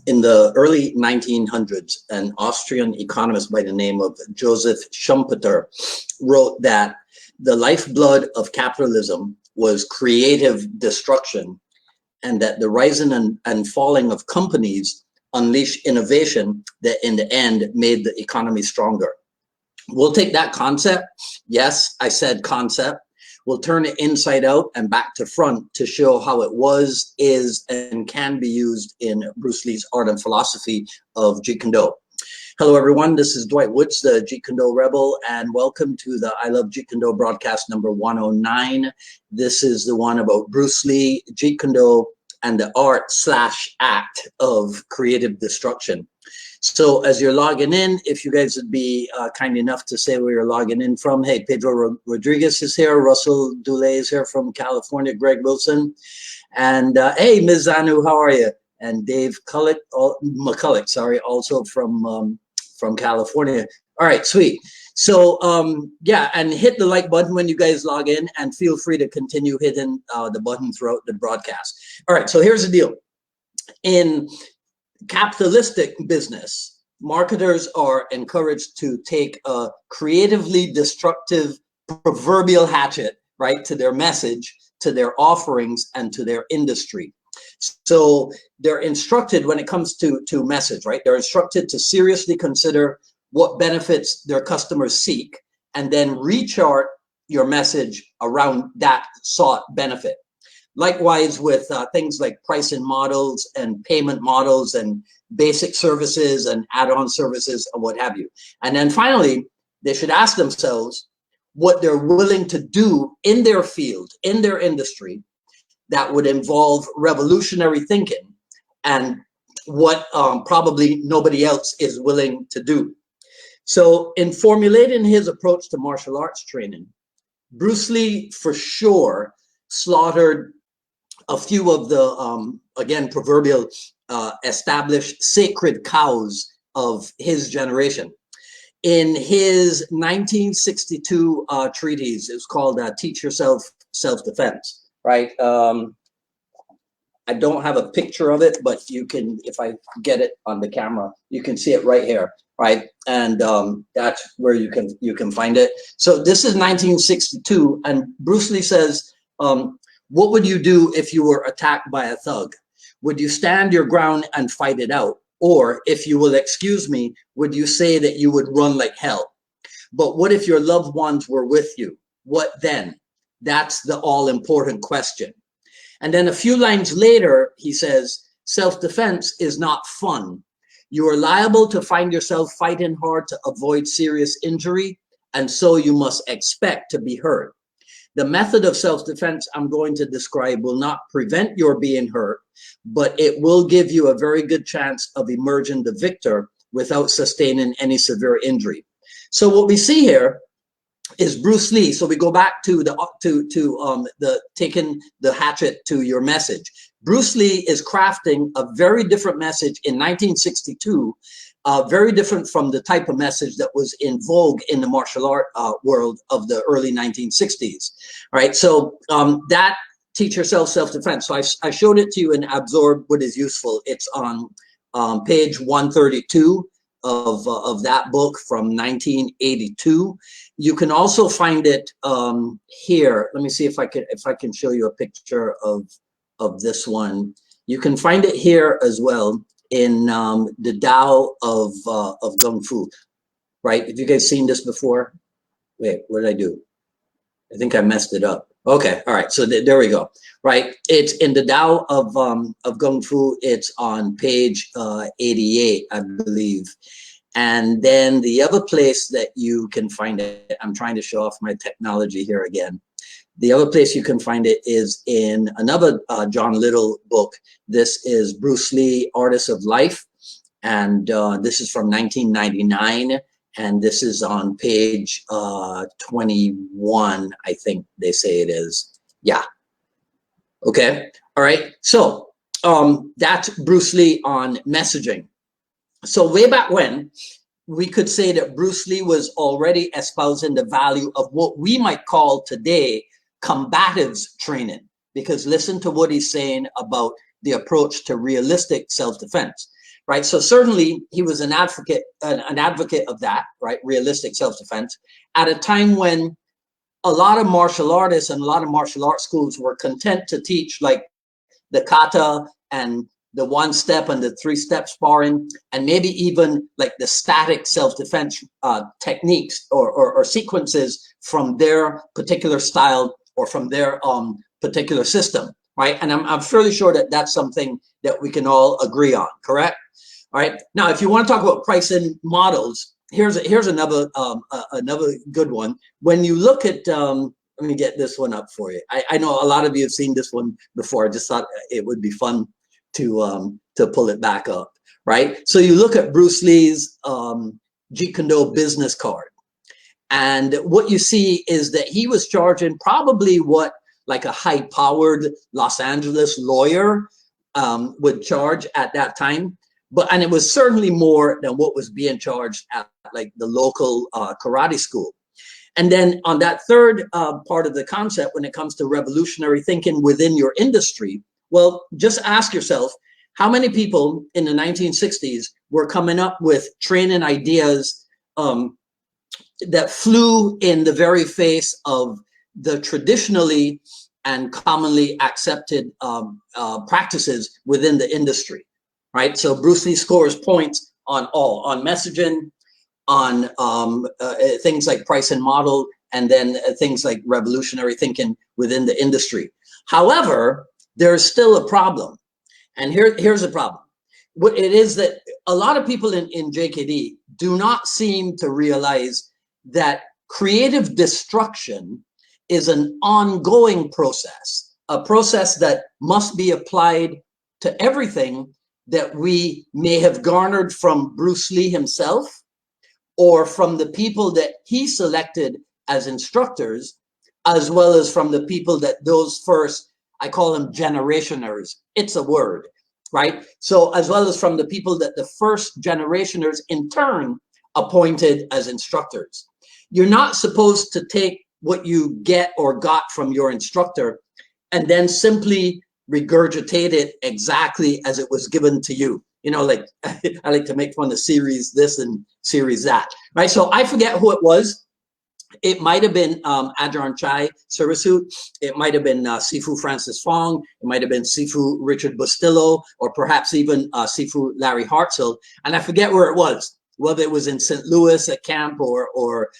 In the early 1900s, an Austrian economist by the name of Joseph Schumpeter wrote that the lifeblood of capitalism was creative destruction, and that the rising and falling of companies unleashed innovation that in the end made the economy stronger. We'll take that concept. Yes, I said concept. We'll turn it inside out and back to front to show how it was, is, and can be used in Bruce Lee's art and philosophy of Jeet Kune. Hello, everyone. This is Dwight Woods, the Jeet Kune Rebel, and welcome to the I Love Jeet Kune broadcast number 109. This is the one about Bruce Lee, Jeet Kune, and the art/act of creative destruction. So as you're logging in, if you guys would be kind enough to say where you're logging in from. Hey, Pedro Rodriguez is here. Russell Dulé is here from California. Greg Wilson. And hey, Ms. Zanu, how are you? And Dave McCulloch, sorry, also from California. All right, sweet. So yeah, and hit the like button when you guys log in, and feel free to continue hitting the button throughout the broadcast. All right, so here's the deal. In capitalistic business, marketers are encouraged to take a creatively destructive proverbial hatchet, right, to their message, to their offerings, and to their industry. So they're instructed when it comes to message, right? They're instructed to seriously consider what benefits their customers seek, and then rechart your message around that sought benefit. Likewise with things like pricing models and payment models and basic services and add-on services and what have you. And then finally, they should ask themselves what they're willing to do in their field, in their industry, that would involve revolutionary thinking, and what probably nobody else is willing to do. So in formulating his approach to martial arts training, Bruce Lee for sure slaughtered a few of the, again, proverbial established sacred cows of his generation. In his 1962 treatise, it's called Teach Yourself Self-Defense, right? I don't have a picture of it, but you can, if I get it on the camera, you can see it right here, right? And that's where you can find it. So this is 1962, and Bruce Lee says, what would you do if you were attacked by a thug? Would you stand your ground and fight it out? Or, if you will excuse me, would you say that you would run like hell? But what if your loved ones were with you? What then? That's the all-important question. And then a few lines later, he says, self-defense is not fun. You are liable to find yourself fighting hard to avoid serious injury, and so you must expect to be hurt. The method of self-defense I'm going to describe will not prevent your being hurt, but it will give you a very good chance of emerging the victor without sustaining any severe injury. So what we see here is Bruce Lee. So we go back to the taking the hatchet to your message. Bruce Lee is crafting a very different message in 1962, very different from the type of message that was in vogue in the martial art world of the early 1960s. All right, so that Teach Yourself Self-Defense. So I showed it to you in Absorb What Is Useful. It's on page 132 of that book from 1982. You can also find it here. Let me see if I can show you a picture of this one. You can find it here as well in the Tao of Kung Fu, right? Have you guys seen this before? Wait, what did I do? I think I messed it up. Okay, all right, so there we go, right? It's in the Tao of Kung Fu. It's on page 88, I believe. And then the other place that you can find it, I'm trying to show off my technology here again. The other place you can find it is in another John Little book. This is Bruce Lee, Artist of Life. And this is from 1999. And this is on page 21, I think they say it is. Yeah. Okay. All right. So that's Bruce Lee on messaging. So way back when, we could say that Bruce Lee was already espousing the value of what we might call today combatives training, because listen to what he's saying about the approach to realistic self-defense, right? So certainly he was an advocate of that, right? Realistic self-defense at a time when a lot of martial artists and a lot of martial arts schools were content to teach like the kata and the one step and the three step sparring, and maybe even like the static self-defense techniques or sequences from their particular style or from their particular system, right? And I'm fairly sure that that's something that we can all agree on, correct? All right. Now, if you want to talk about pricing models, here's another another good one. When you look at let me get this one up for you. I know a lot of you have seen this one before. I just thought it would be fun to pull it back up, right? So you look at Bruce Lee's Jeet Kune business card, and what you see is that he was charging probably what like a high-powered Los Angeles lawyer would charge at that time, and it was certainly more than what was being charged at like the local karate school. And then on that third part of the concept, when it comes to revolutionary thinking within your industry, well, just ask yourself, how many people in the 1960s were coming up with training ideas that flew in the very face of the traditionally and commonly accepted practices within the industry, right? So Bruce Lee scores points on messaging, on things like price and model, and then things like revolutionary thinking within the industry. However, there's still a problem. And here's the problem. What it is that a lot of people in JKD do not seem to realize that creative destruction is an ongoing process, a process that must be applied to everything that we may have garnered from Bruce Lee himself, or from the people that he selected as instructors, as well as from the people that those first, I call them generationers. It's a word, right? So as well as from the people that the first generationers in turn appointed as instructors. You're not supposed to take what you get or got from your instructor and then simply regurgitate it exactly as it was given to you. You know, like I like to make fun of series this and series that, right? So I forget who it was. It might have been Ajahn Chai Surisu. It might have been Sifu Francis Fong. It might have been Sifu Richard Bustillo, or perhaps even Sifu Larry Hartzell. And I forget where it was, whether it was in St. Louis at camp or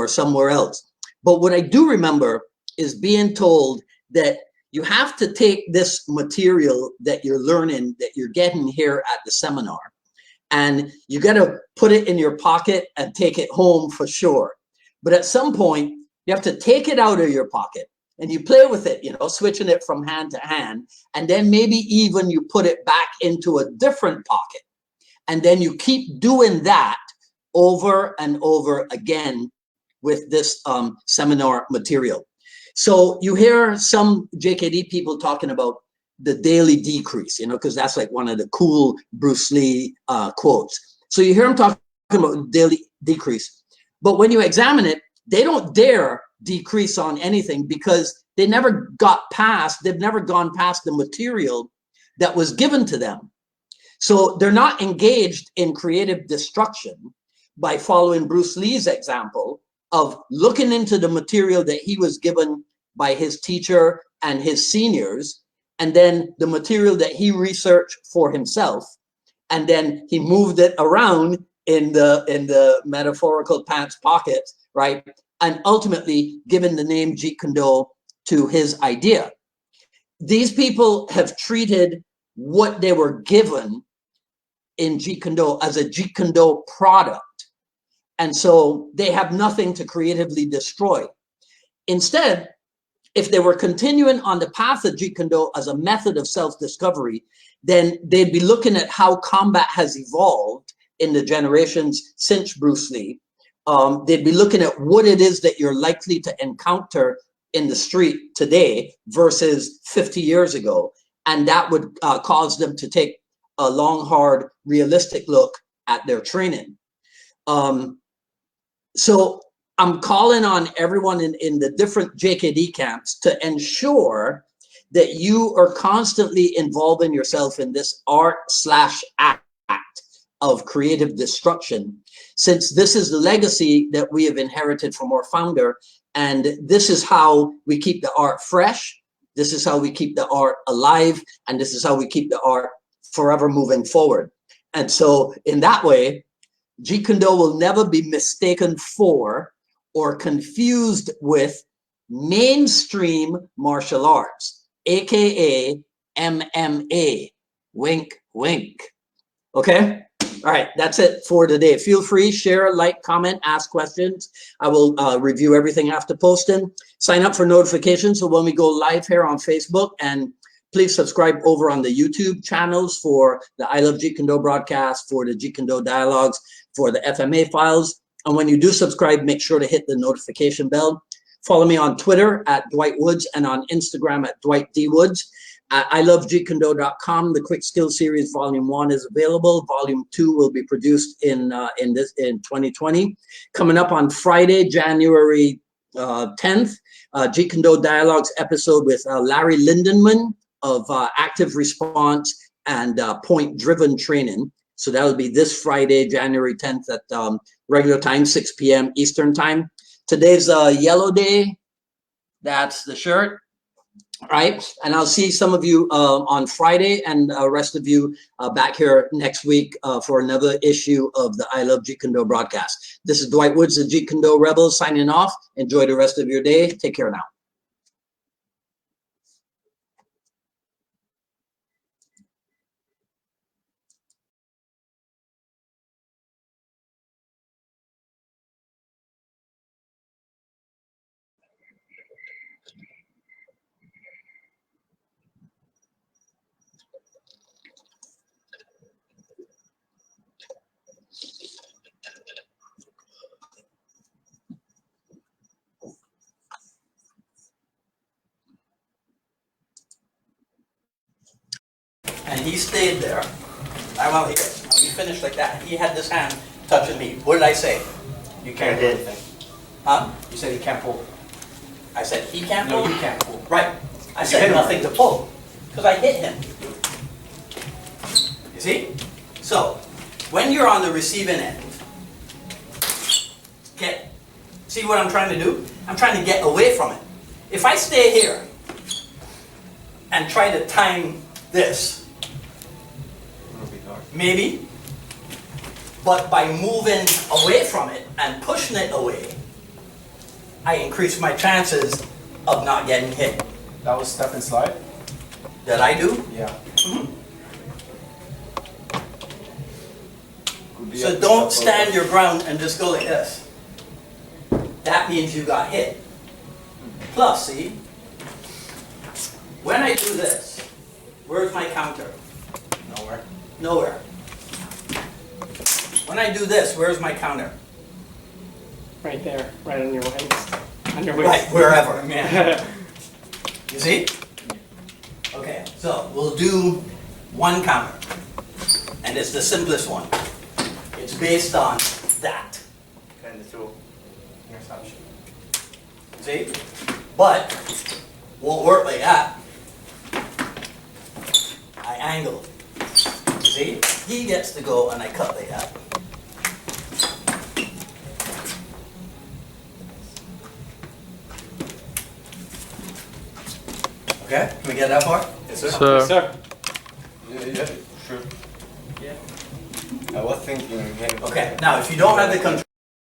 somewhere else. But what I do remember is being told that you have to take this material that you're learning, that you're getting here at the seminar, and you got to put it in your pocket and take it home for sure. But at some point, you have to take it out of your pocket and you play with it, you know, switching it from hand to hand. And then maybe even you put it back into a different pocket. And then you keep doing that over and over again with this seminar material. So you hear some JKD people talking about the daily decrease, you know, because that's like one of the cool Bruce Lee quotes. So you hear him talking about daily decrease, but when you examine it, they don't dare decrease on anything because they never got past, they've never gone past the material that was given to them. So they're not engaged in creative destruction by following Bruce Lee's example of looking into the material that he was given by his teacher and his seniors, and then the material that he researched for himself, and then he moved it around in the metaphorical pants pockets, right? And ultimately given the name Jeet Kune to his idea. These people have treated what they were given in Jeet Kune as a Jeet Kune product. And so they have nothing to creatively destroy. Instead, if they were continuing on the path of Jeet Kune as a method of self-discovery, then they'd be looking at how combat has evolved in the generations since Bruce Lee. They'd be looking at what it is that you're likely to encounter in the street today versus 50 years ago. And that would cause them to take a long, hard, realistic look at their training. So I'm calling on everyone in the different JKD camps to ensure that you are constantly involving yourself in this art/act of creative destruction, since this is the legacy that we have inherited from our founder. And this is how we keep the art fresh. This is how we keep the art alive. And this is how we keep the art forever moving forward. And so in that way, Jeet Kune Do will never be mistaken for or confused with mainstream martial arts, aka MMA. Wink, wink. Okay? All right, that's it for today. Feel free, share, like, comment, ask questions. I will review everything after posting. Sign up for notifications so when we go live here on Facebook, and please subscribe over on the YouTube channels for the I Love Jeet Kune Do broadcast, for the Jeet Kune Do dialogues, for the FMA files. And when you do subscribe, make sure to hit the notification bell. Follow me on Twitter at Dwight Woods and on Instagram at Dwight D. Woods. At ilovejeetkunዶ.com, the Quick Skill Series Volume 1 is available. Volume 2 will be produced in 2020. Coming up on Friday, January 10th, Jeet Kune Do Dialogues episode with Larry Lindenman of Active Response and Point Driven Training. So that will be this Friday, January 10th at regular time, 6 p.m. Eastern time. Today's Yellow Day. That's the shirt. All right, and I'll see some of you on Friday, and rest of you back here next week for another issue of the I Love Jeet Kune Do broadcast. This is Dwight Woods, the Jeet Kune Do Rebel, signing off. Enjoy the rest of your day. Take care now. And he stayed there. Well, here, we finished like that. He had this hand touching me. What did I say? You can't do anything. Huh? You said he can't pull. I said he can't pull? No, you can't pull. Right. I said nothing to pull because I hit him. You see? So, when you're on the receiving end, see what I'm trying to do? I'm trying to get away from it. If I stay here and try to time this, maybe, but by moving away from it and pushing it away, I increase my chances of not getting hit. That was step and slide? That I do? Yeah. Mm-hmm. So don't stand your ground and just go like this. That means you got hit. Plus, see, when I do this, where's my counter? Nowhere. Nowhere. When I do this, where's my counter? Right there, right on your waist. On your waist. Right, wherever. Yeah. You see? Okay, so we'll do one counter. And it's the simplest one. It's based on that. And the tool. Interception. See? But won't work like that. I angle. See? He gets to go and I cut like that. Okay? Can we get that far? Yes, sir. Yes, sir. Yeah, sure. Yeah. I was thinking. Okay, now if you don't have the control